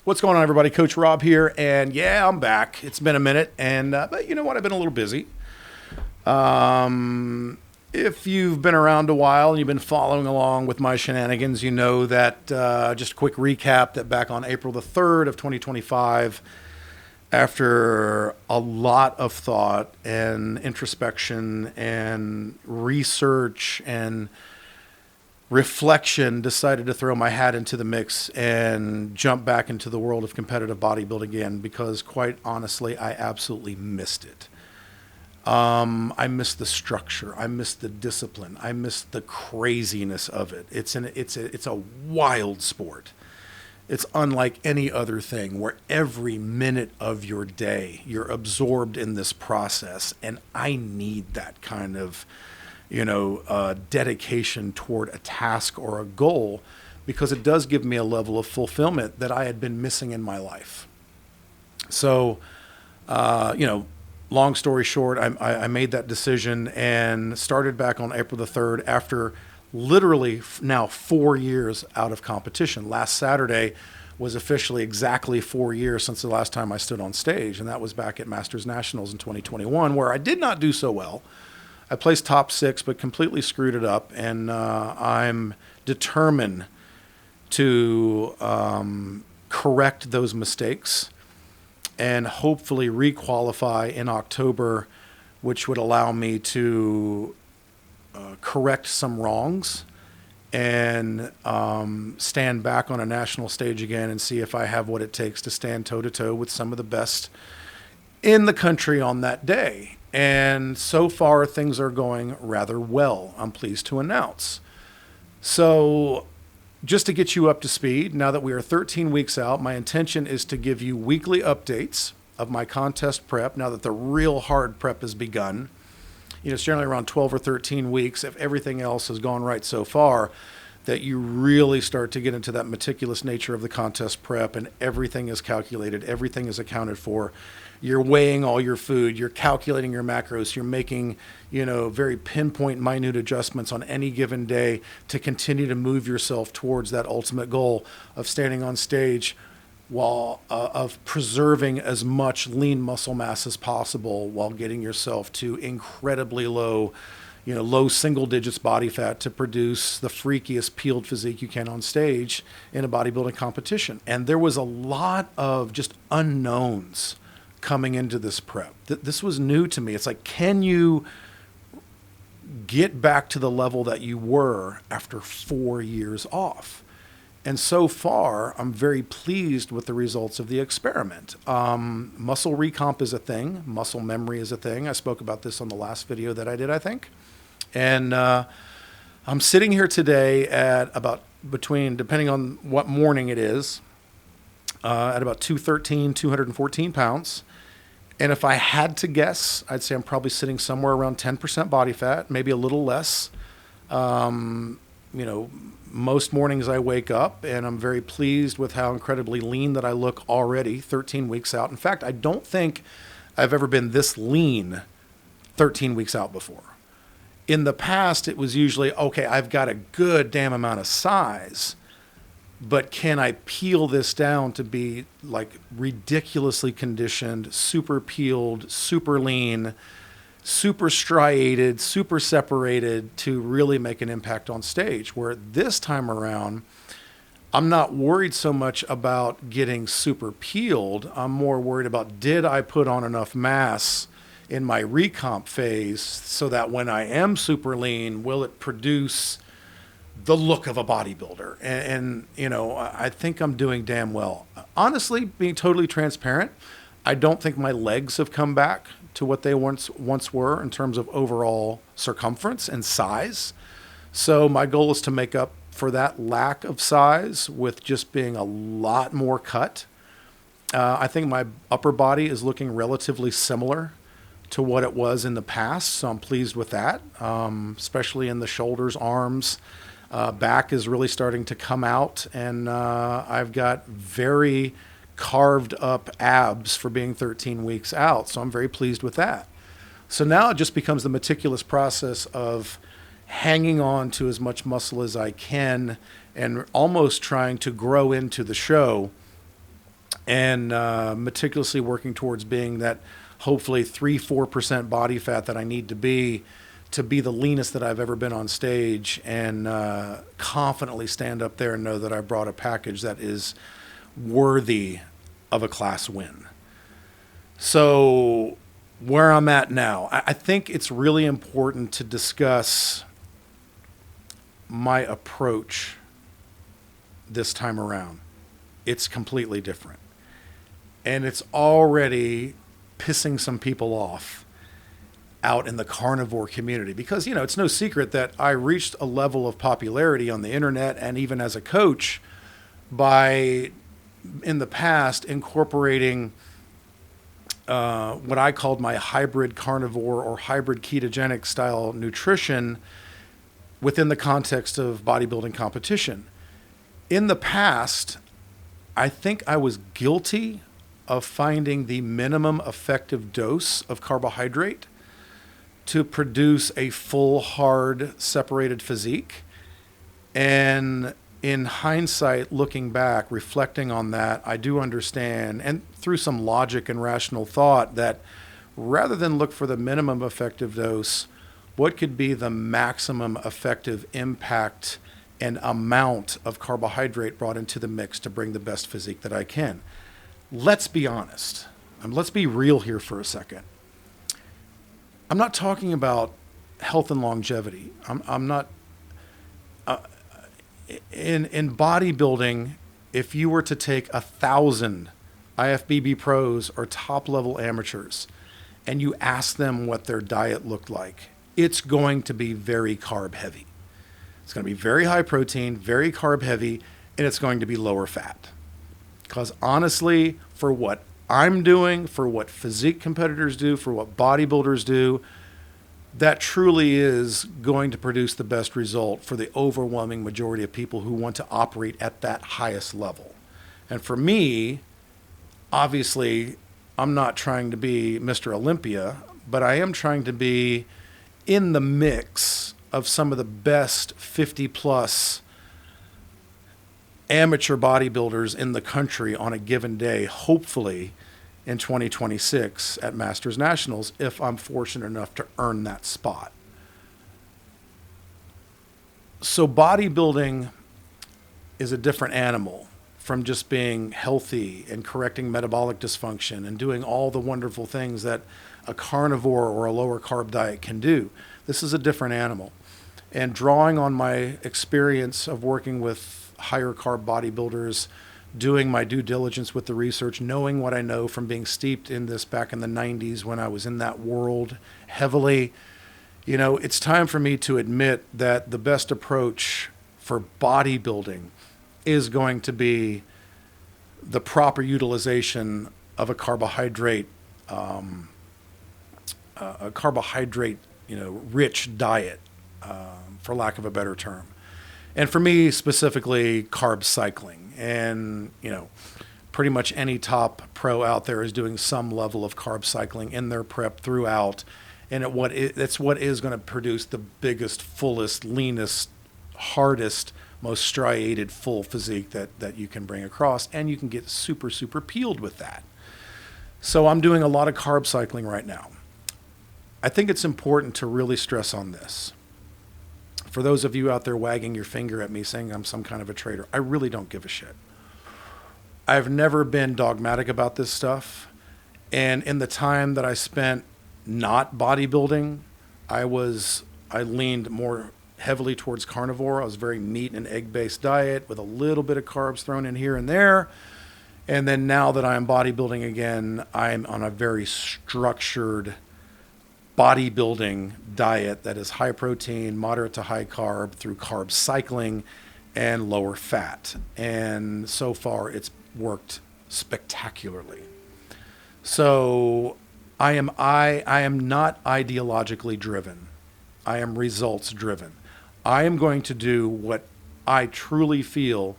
What's going on, everybody? Coach Rob here, and yeah, I'm back. It's been a minute, and but you know what? I've been a little busy. If you've been around a while and you've been following along with my shenanigans, you know that, just a quick recap, that back on April the 3rd of 2025, after a lot of thought and introspection and research and reflection, decided to throw my hat into the mix and jump back into the world of competitive bodybuilding again, because quite honestly, I absolutely missed it. I missed the structure. I missed the discipline. I missed the craziness of it. It's a wild sport. It's unlike any other thing, where every minute of your day you're absorbed in this process, and I need that kind of dedication toward a task or a goal, because it does give me a level of fulfillment that I had been missing in my life. So, long story short, I made that decision and started back on April the 3rd after literally now 4 years out of competition. Last Saturday was officially exactly 4 years since the last time I stood on stage, and that was back at Masters Nationals in 2021, where I did not do so well. I placed top 6, but completely screwed it up, and I'm determined to correct those mistakes and hopefully requalify in October, which would allow me to correct some wrongs and stand back on a national stage again and see if I have what it takes to stand toe-to-toe with some of the best in the country on that day. And so far, things are going rather well, I'm pleased to announce. So just to get you up to speed, now that we are 13 weeks out, my intention is to give you weekly updates of my contest prep now that the real hard prep has begun. It's generally around 12 or 13 weeks, if everything else has gone right so far, that you really start to get into that meticulous nature of the contest prep, and everything is calculated, everything is accounted for. You're weighing all your food, you're calculating your macros, you're making, very pinpoint, minute adjustments on any given day to continue to move yourself towards that ultimate goal of standing on stage while of preserving as much lean muscle mass as possible, while getting yourself to incredibly low single digits body fat to produce the freakiest peeled physique you can on stage in a bodybuilding competition. And there was a lot of just unknowns coming into this prep. This was new to me. It's like, can you get back to the level that you were after 4 years off? And so far, I'm very pleased with the results of the experiment. Muscle recomp is a thing. Muscle memory is a thing. I spoke about this on the last video that I did, I think. And I'm sitting here today at about depending on what morning it is, at about 214 pounds. And if I had to guess, I'd say I'm probably sitting somewhere around 10% body fat, maybe a little less. Most mornings I wake up and I'm very pleased with how incredibly lean that I look already 13 weeks out. In fact, I don't think I've ever been this lean 13 weeks out before. In the past, it was usually, okay, I've got a good damn amount of size, but can I peel this down to be like ridiculously conditioned, super peeled, super lean, super striated, super separated to really make an impact on stage? Where this time around, I'm not worried so much about getting super peeled. I'm more worried about, did I put on enough mass in my recomp phase so that when I am super lean, will it produce the look of a bodybuilder? And I think I'm doing damn well. Honestly, being totally transparent, I don't think my legs have come back to what they once were in terms of overall circumference and size. So my goal is to make up for that lack of size with just being a lot more cut. I think my upper body is looking relatively similar to what it was in the past, so I'm pleased with that, especially in the shoulders, arms. Back is really starting to come out, and I've got very carved up abs for being 13 weeks out, so I'm very pleased with that. So now it just becomes the meticulous process of hanging on to as much muscle as I can and almost trying to grow into the show and meticulously working towards being that hopefully 3-4% body fat that I need to be the leanest that I've ever been on stage, and confidently stand up there and know that I brought a package that is worthy of a class win. So where I'm at now, I think it's really important to discuss my approach this time around. It's completely different. And it's already pissing some people off out in the carnivore community, because, you know, it's no secret that I reached a level of popularity on the internet and even as a coach by, in the past, incorporating what I called my hybrid carnivore or hybrid ketogenic style nutrition within the context of bodybuilding competition. In the past, I think I was guilty of finding the minimum effective dose of carbohydrate to produce a full, hard, separated physique. And in hindsight, looking back, reflecting on that, I do understand, and through some logic and rational thought, that rather than look for the minimum effective dose, what could be the maximum effective impact and amount of carbohydrate brought into the mix to bring the best physique that I can? Let's be honest. Let's be real here for a second. I'm not talking about health and longevity. I'm not... In bodybuilding, if you were to take 1,000 IFBB pros or top-level amateurs and you ask them what their diet looked like, it's going to be very carb-heavy. It's going to be very high protein, very carb-heavy, and it's going to be lower fat. Because honestly, for what I'm doing, for what physique competitors do, for what bodybuilders do, that truly is going to produce the best result for the overwhelming majority of people who want to operate at that highest level. And for me, obviously, I'm not trying to be Mr. Olympia, but I am trying to be in the mix of some of the best 50-plus amateur bodybuilders in the country on a given day, hopefully in 2026 at Masters Nationals, if I'm fortunate enough to earn that spot. So bodybuilding is a different animal from just being healthy and correcting metabolic dysfunction and doing all the wonderful things that a carnivore or a lower carb diet can do. This is a different animal. And drawing on my experience of working with higher carb bodybuilders, doing my due diligence with the research, knowing what I know from being steeped in this back in the 90s when I was in that world heavily, you know, it's time for me to admit that the best approach for bodybuilding is going to be the proper utilization of a carbohydrate, rich diet, for lack of a better term. And for me specifically, carb cycling. And, you know, pretty much any top pro out there is doing some level of carb cycling in their prep throughout. And it's what is going to produce the biggest, fullest, leanest, hardest, most striated, full physique that you can bring across. And you can get super, super peeled with that. So I'm doing a lot of carb cycling right now. I think it's important to really stress on this. For those of you out there wagging your finger at me saying I'm some kind of a traitor, I really don't give a shit. I've never been dogmatic about this stuff. And in the time that I spent not bodybuilding, I leaned more heavily towards carnivore. I was very meat and egg-based diet with a little bit of carbs thrown in here and there. And then now that I'm bodybuilding again, I'm on a very structured bodybuilding diet that is high protein, moderate to high carb through carb cycling and lower fat. And so far it's worked spectacularly. So I am not ideologically driven. I am results driven. I am going to do what I truly feel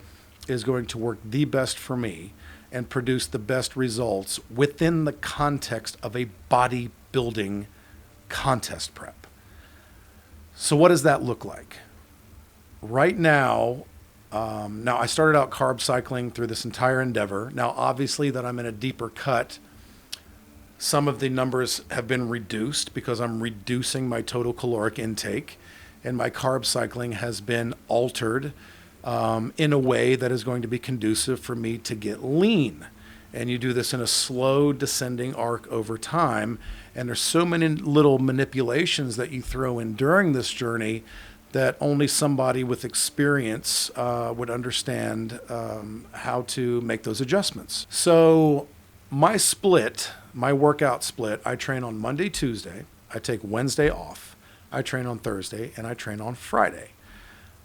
is going to work the best for me and produce the best results within the context of a bodybuilding contest prep. So what does that look like? Right now, Now, I started out carb cycling through this entire endeavor. Now, obviously, that I'm in a deeper cut, some of the numbers have been reduced because I'm reducing my total caloric intake, and my carb cycling has been altered in a way that is going to be conducive for me to get lean. And you do this in a slow descending arc over time. And there's so many little manipulations that you throw in during this journey that only somebody with experience would understand how to make those adjustments. So my split, my workout split, I train on Monday, Tuesday. I take Wednesday off. I train on Thursday, and I train on Friday.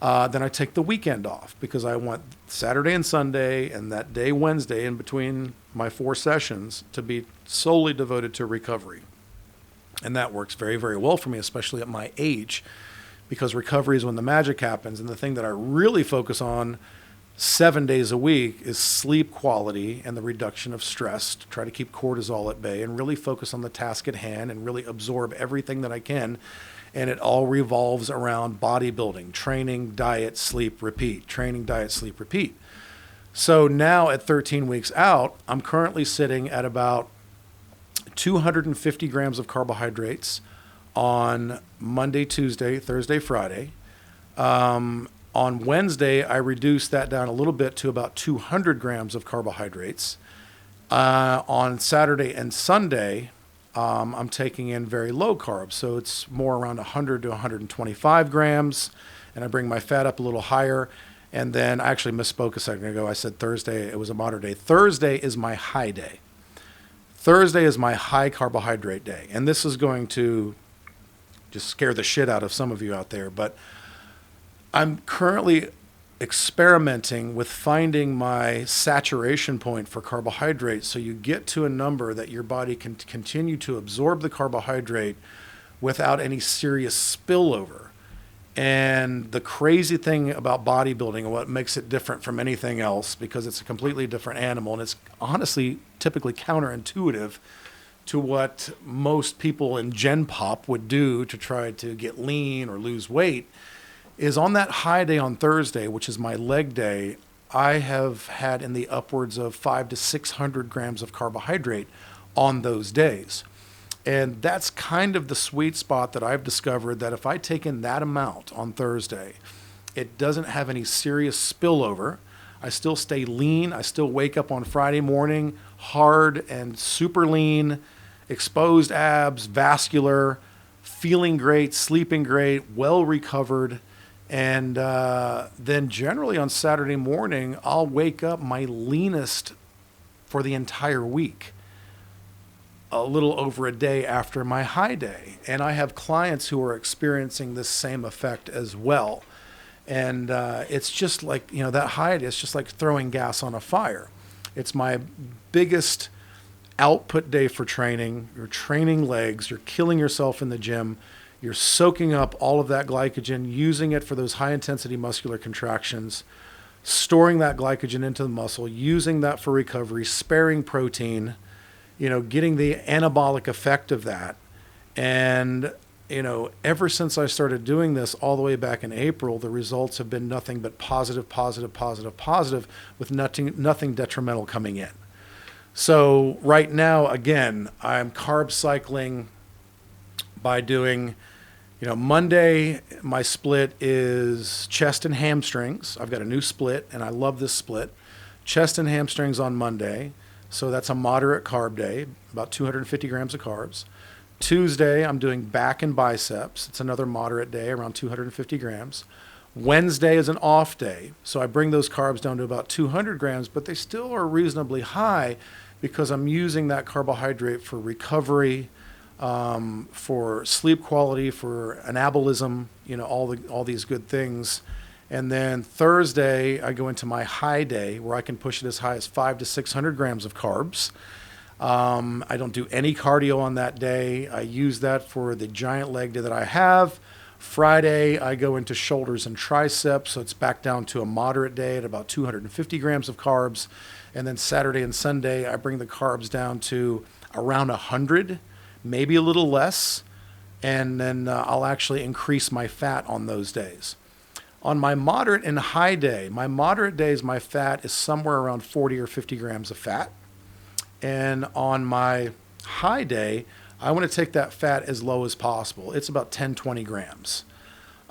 Then I take the weekend off because I want Saturday and Sunday and that day Wednesday in between my 4 sessions to be solely devoted to recovery. And that works very, very well for me, especially at my age, because recovery is when the magic happens. And the thing that I really focus on 7 days a week is sleep quality and the reduction of stress to try to keep cortisol at bay and really focus on the task at hand and really absorb everything that I can. And it all revolves around bodybuilding, training, diet, sleep, repeat, training, diet, sleep, repeat. So now at 13 weeks out, I'm currently sitting at about 250 grams of carbohydrates on Monday, Tuesday, Thursday, Friday. On Wednesday, I reduced that down a little bit to about 200 grams of carbohydrates. On Saturday and Sunday, I'm taking in very low carbs. So it's more around 100 to 125 grams. And I bring my fat up a little higher. And then I actually misspoke a second ago. I said Thursday, it was a moderate day. Thursday is my high day. Thursday is my high carbohydrate day. And this is going to just scare the shit out of some of you out there. But I'm currently experimenting with finding my saturation point for carbohydrates so you get to a number that your body can continue to absorb the carbohydrate without any serious spillover. And the crazy thing about bodybuilding and what makes it different from anything else, because it's a completely different animal, and it's honestly typically counterintuitive to what most people in Gen Pop would do to try to get lean or lose weight, is on that high day on Thursday, which is my leg day, I have had in the upwards of 500 to 600 grams of carbohydrate on those days. And that's kind of the sweet spot that I've discovered, that if I take in that amount on Thursday, it doesn't have any serious spillover. I still stay lean. I still wake up on Friday morning hard and super lean, exposed abs, vascular, feeling great, sleeping great, well recovered. And then generally on Saturday morning, I'll wake up my leanest for the entire week, a little over a day after my high day. And I have clients who are experiencing this same effect as well. And it's just like, that high day is just like throwing gas on a fire. It's my biggest output day for training. You're training legs, you're killing yourself in the gym. You're soaking up all of that glycogen, using it for those high-intensity muscular contractions, storing that glycogen into the muscle, using that for recovery, sparing protein, getting the anabolic effect of that. And, ever since I started doing this all the way back in April, the results have been nothing but positive, positive, positive, positive, with nothing detrimental coming in. So right now, again, I'm carb cycling by doing... Monday, my split is chest and hamstrings. I've got a new split, and I love this split. Chest and hamstrings on Monday. So that's a moderate carb day, about 250 grams of carbs. Tuesday, I'm doing back and biceps. It's another moderate day, around 250 grams. Wednesday is an off day. So I bring those carbs down to about 200 grams, but they still are reasonably high because I'm using that carbohydrate for recovery, for sleep quality, for anabolism, all these good things. And then Thursday, I go into my high day where I can push it as high as 500 to 600 grams of carbs. I don't do any cardio on that day. I use that for the giant leg day that I have. Friday, I go into shoulders and triceps, so it's back down to a moderate day at about 250 grams of carbs. And then Saturday and Sunday, I bring the carbs down to around 100, maybe a little less, and then I'll actually increase my fat on those days. On my moderate and high day, my moderate days, my fat is somewhere around 40 or 50 grams of fat. And on my high day, I want to take that fat as low as possible. It's about 10, 20 grams.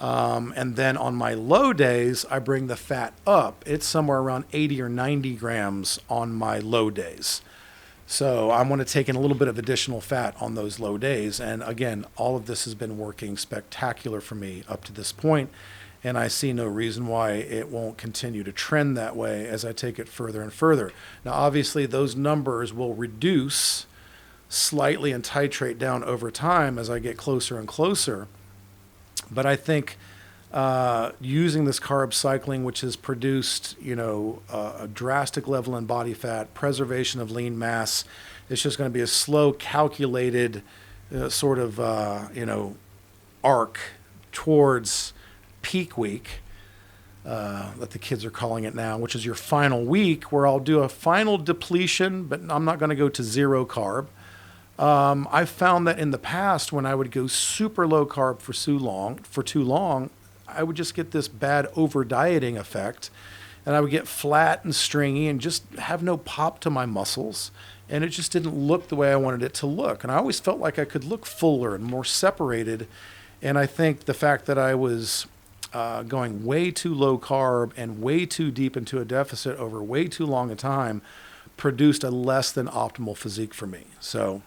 And then on my low days, I bring the fat up. It's somewhere around 80 or 90 grams on my low days. So I want to take in a little bit of additional fat on those low days. And again, all of this has been working spectacular for me up to this point, and I see no reason why it won't continue to trend that way as I take it further and further. Now, obviously, those numbers will reduce slightly and titrate down over time as I get closer and closer. But I think using this carb cycling, which has produced, a drastic level in body fat, preservation of lean mass, it's just going to be a slow, calculated arc towards peak week, that the kids are calling it now, which is your final week, where I'll do a final depletion, but I'm not going to go to zero carb. I've found that in the past, when I would go super low carb for too long, I would just get this bad over dieting effect, and I would get flat and stringy and just have no pop to my muscles. And it just didn't look the way I wanted it to look. And I always felt like I could look fuller and more separated. And I think the fact that I was going way too low carb and way too deep into a deficit over way too long a time produced a less than optimal physique for me. So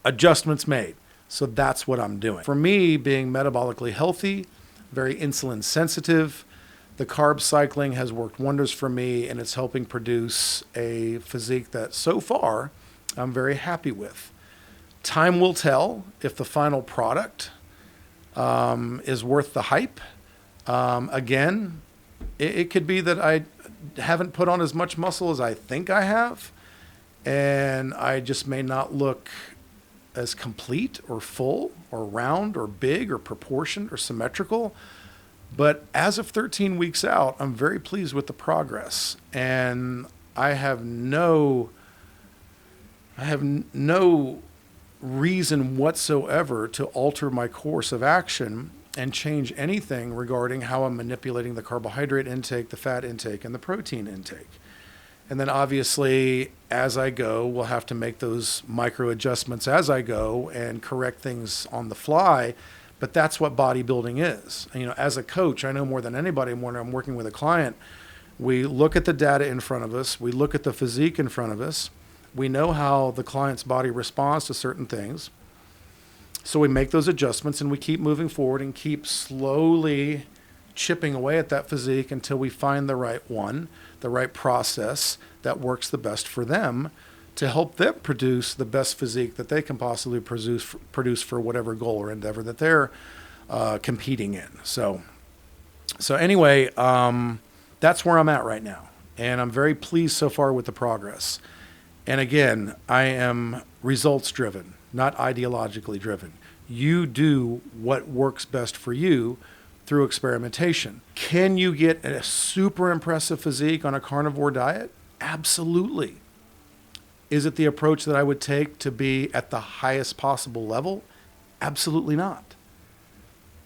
adjustments made. So that's what I'm doing. For me, being metabolically healthy, very insulin sensitive, the carb cycling has worked wonders for me, and it's helping produce a physique that so far I'm very happy with. Time will tell if the final product is worth the hype. Again, it could be that I haven't put on as much muscle as I think I have, and I just may not look as complete or full or round or big or proportioned or symmetrical. But as of 13 weeks out, I'm very pleased with the progress, and I have no reason whatsoever to alter my course of action and change anything regarding how I'm manipulating the carbohydrate intake, the fat intake, and the protein intake. And then obviously, as I go, we'll have to make those micro adjustments as I go and correct things on the fly. But that's what bodybuilding is. And, as a coach, I know more than anybody when I'm working with a client, we look at the data in front of us. We look at the physique in front of us. We know how the client's body responds to certain things. So we make those adjustments and we keep moving forward and keep slowly chipping away at that physique until we find the right one, the right process that works the best for them to help them produce the best physique that they can possibly produce for whatever goal or endeavor that they're competing in. So anyway, that's where I'm at right now. And I'm very pleased so far with the progress. And again, I am results driven, not ideologically driven. You do what works best for you through experimentation. Can you get a super impressive physique on a carnivore diet? Absolutely. Is it the approach that I would take to be at the highest possible level? Absolutely not.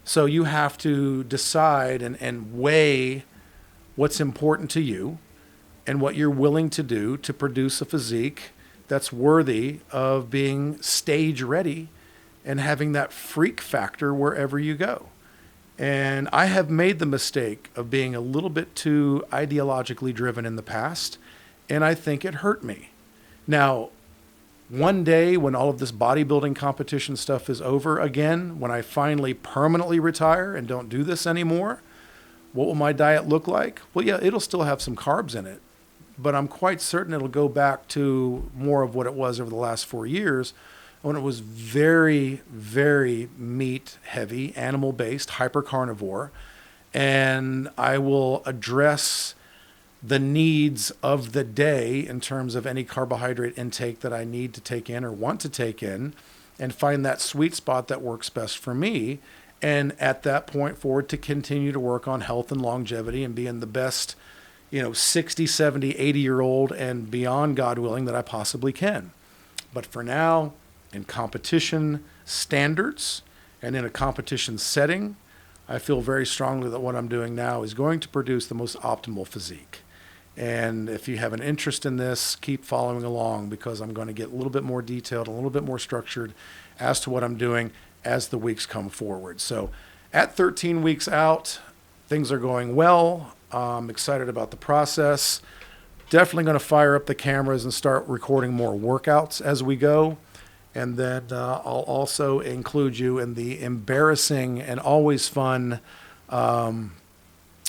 So you have to decide and weigh what's important to you and what you're willing to do to produce a physique that's worthy of being stage ready and having that freak factor wherever you go. And I have made the mistake of being a little bit too ideologically driven in the past, and I think it hurt me. Now, one day when all of this bodybuilding competition stuff is over again, when I finally permanently retire and don't do this anymore, what will my diet look like? Well, yeah, it'll still have some carbs in it, but I'm quite certain it'll go back to more of what it was over the last 4 years, when it was very, very meat heavy, animal based, hyper carnivore. And I will address the needs of the day in terms of any carbohydrate intake that I need to take in or want to take in, and find that sweet spot that works best for me. And at that point forward, to continue to work on health and longevity and being the best, 60, 70, 80-year-old and beyond, God willing, that I possibly can. But for now, in competition standards and in a competition setting, I feel very strongly that what I'm doing now is going to produce the most optimal physique. And if you have an interest in this, keep following along, because I'm going to get a little bit more detailed, a little bit more structured as to what I'm doing as the weeks come forward. So at 13 weeks out, things are going well. I'm excited about the process. Definitely going to fire up the cameras and start recording more workouts as we go. And then I'll also include you in the embarrassing and always fun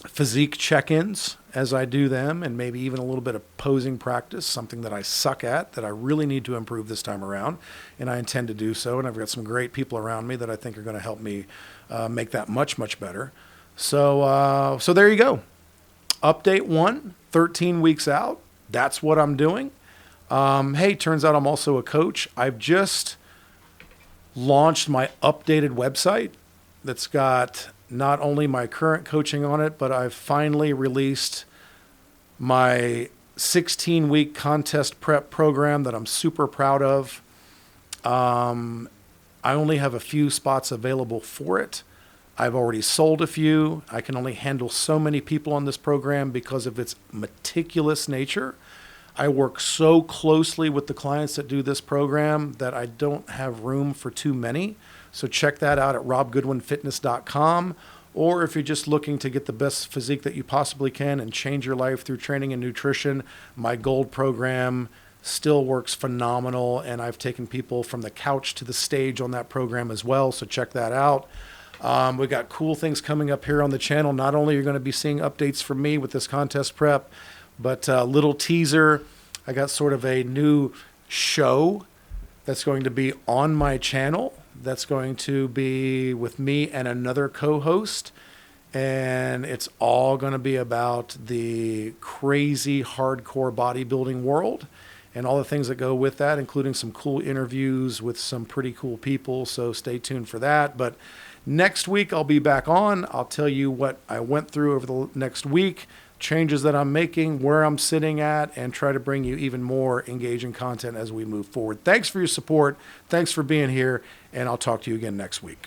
physique check-ins as I do them, and maybe even a little bit of posing practice, something that I suck at, that I really need to improve this time around, and I intend to do so. And I've got some great people around me that I think are going to help me make that much, much better. So there you go. Update 1, 13 weeks out. That's what I'm doing. Hey, turns out I'm also a coach. I've just launched my updated website that's got not only my current coaching on it, but I've finally released my 16-week contest prep program that I'm super proud of. I only have a few spots available for it. I've already sold a few. I can only handle so many people on this program because of its meticulous nature. I work so closely with the clients that do this program that I don't have room for too many. So check that out at robgoodwinfitness.com. Or if you're just looking to get the best physique that you possibly can and change your life through training and nutrition, my gold program still works phenomenal. And I've taken people from the couch to the stage on that program as well. So check that out. We've got cool things coming up here on the channel. Not only are you going to be seeing updates from me with this contest prep, but a little teaser, I got sort of a new show that's going to be on my channel. That's going to be with me and another co-host. And it's all going to be about the crazy hardcore bodybuilding world and all the things that go with that, including some cool interviews with some pretty cool people. So stay tuned for that. But next week I'll be back on. I'll tell you what I went through over the next week, changes that I'm making, where I'm sitting at, and try to bring you even more engaging content as we move forward. Thanks for your support. Thanks for being here, and I'll talk to you again next week.